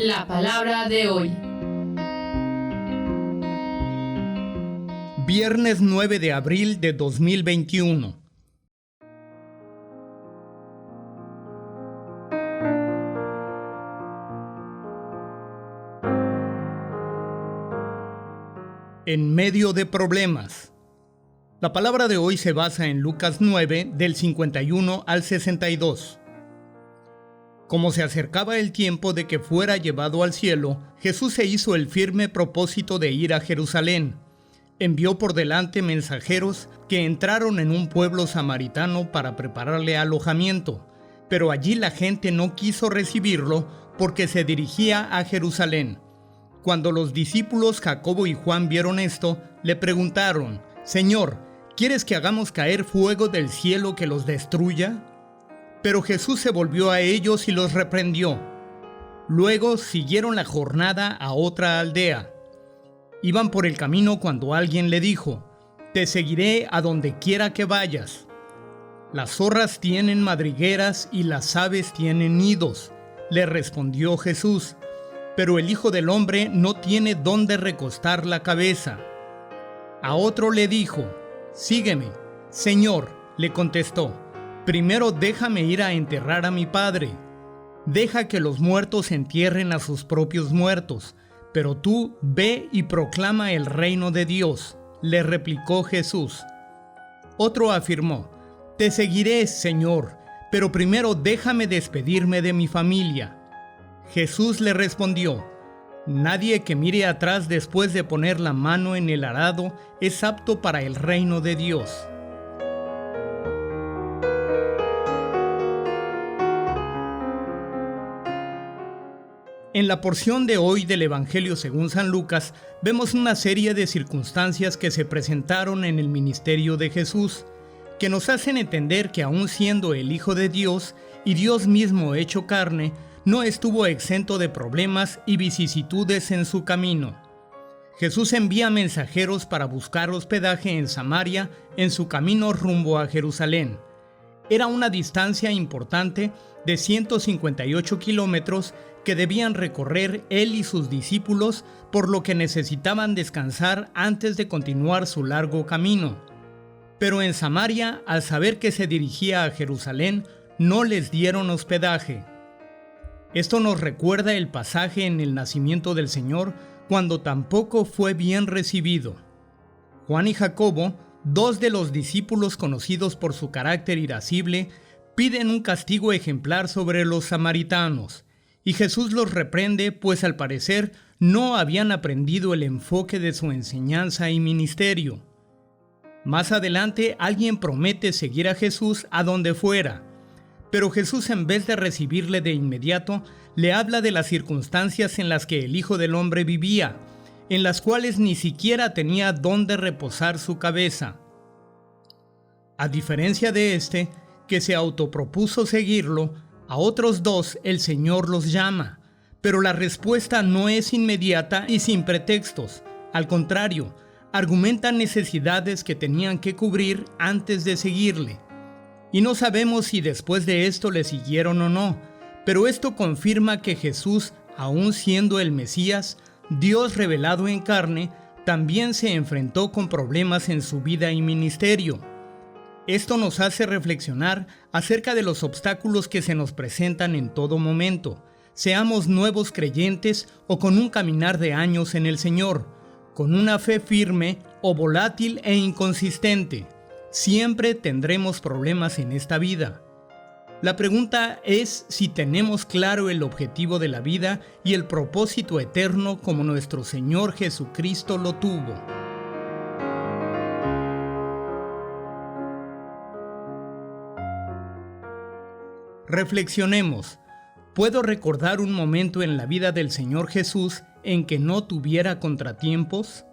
La palabra de hoy. Viernes 9 de abril de 2021. En medio de problemas. La palabra de hoy se basa en Lucas 9, del 51 al 62. Como se acercaba el tiempo de que fuera llevado al cielo, Jesús se hizo el firme propósito de ir a Jerusalén. Envió por delante mensajeros que entraron en un pueblo samaritano para prepararle alojamiento, pero allí la gente no quiso recibirlo porque se dirigía a Jerusalén. Cuando los discípulos Jacobo y Juan vieron esto, le preguntaron: «Señor, ¿quieres que hagamos caer fuego del cielo que los destruya?». Pero Jesús se volvió a ellos y los reprendió. Luego siguieron la jornada a otra aldea. Iban por el camino cuando alguien le dijo: «Te seguiré a donde quiera que vayas». «Las zorras tienen madrigueras y las aves tienen nidos», le respondió Jesús, «pero el Hijo del Hombre no tiene dónde recostar la cabeza». A otro le dijo: «Sígueme». «Señor», le contestó, «primero déjame ir a enterrar a mi padre». «Deja que los muertos entierren a sus propios muertos, pero tú ve y proclama el reino de Dios», le replicó Jesús. Otro afirmó: «Te seguiré, Señor, pero primero déjame despedirme de mi familia». Jesús le respondió: «Nadie que mire atrás después de poner la mano en el arado es apto para el reino de Dios». En la porción de hoy del Evangelio según San Lucas, vemos una serie de circunstancias que se presentaron en el ministerio de Jesús, que nos hacen entender que aun siendo el Hijo de Dios y Dios mismo hecho carne, no estuvo exento de problemas y vicisitudes en su camino. Jesús envía mensajeros para buscar hospedaje en Samaria en su camino rumbo a Jerusalén. Era una distancia importante de 158 kilómetros que debían recorrer él y sus discípulos, por lo que necesitaban descansar antes de continuar su largo camino. Pero en Samaria, al saber que se dirigía a Jerusalén, no les dieron hospedaje. Esto nos recuerda el pasaje en el nacimiento del Señor, cuando tampoco fue bien recibido. Juan y Jacobo, dos de los discípulos conocidos por su carácter irascible, piden un castigo ejemplar sobre los samaritanos, y Jesús los reprende, pues al parecer no habían aprendido el enfoque de su enseñanza y ministerio. Más adelante alguien promete seguir a Jesús a donde fuera, pero Jesús, en vez de recibirle de inmediato, le habla de las circunstancias en las que el Hijo del Hombre vivía, en las cuales ni siquiera tenía dónde reposar su cabeza. A diferencia de este, que se autopropuso seguirlo, a otros dos el Señor los llama, pero la respuesta no es inmediata y sin pretextos. Al contrario, argumentan necesidades que tenían que cubrir antes de seguirle. Y no sabemos si después de esto le siguieron o no, pero esto confirma que Jesús, aun siendo el Mesías, Dios revelado en carne, también se enfrentó con problemas en su vida y ministerio. Esto nos hace reflexionar acerca de los obstáculos que se nos presentan en todo momento, seamos nuevos creyentes o con un caminar de años en el Señor, con una fe firme o volátil e inconsistente. Siempre tendremos problemas en esta vida. La pregunta es si tenemos claro el objetivo de la vida y el propósito eterno como nuestro Señor Jesucristo lo tuvo. Reflexionemos. ¿Puedo recordar un momento en la vida del Señor Jesús en que no tuviera contratiempos?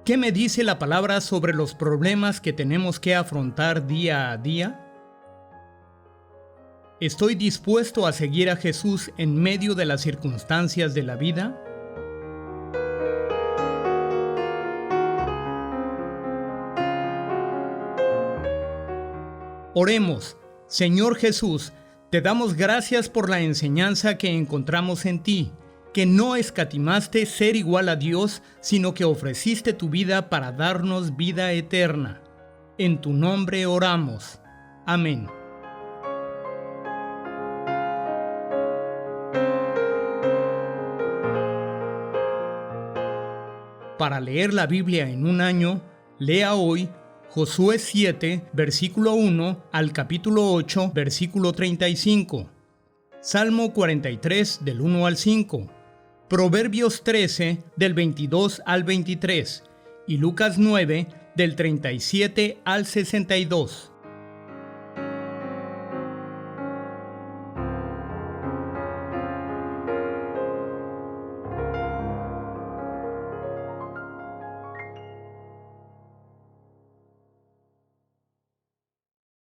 ¿Qué me dice la palabra sobre los problemas que tenemos que afrontar día a día? ¿Estoy dispuesto a seguir a Jesús en medio de las circunstancias de la vida? Oremos. Señor Jesús, Te damos gracias por la enseñanza que encontramos en ti, que no escatimaste ser igual a Dios, sino que ofreciste tu vida para darnos vida eterna. En tu nombre oramos. Amén. Para leer la Biblia en un año, lea hoy Josué 7, versículo 1 al capítulo 8, versículo 35. Salmo 43, del 1 al 5. Proverbios 13, del 22 al 23. Y Lucas 9, del 37 al 62.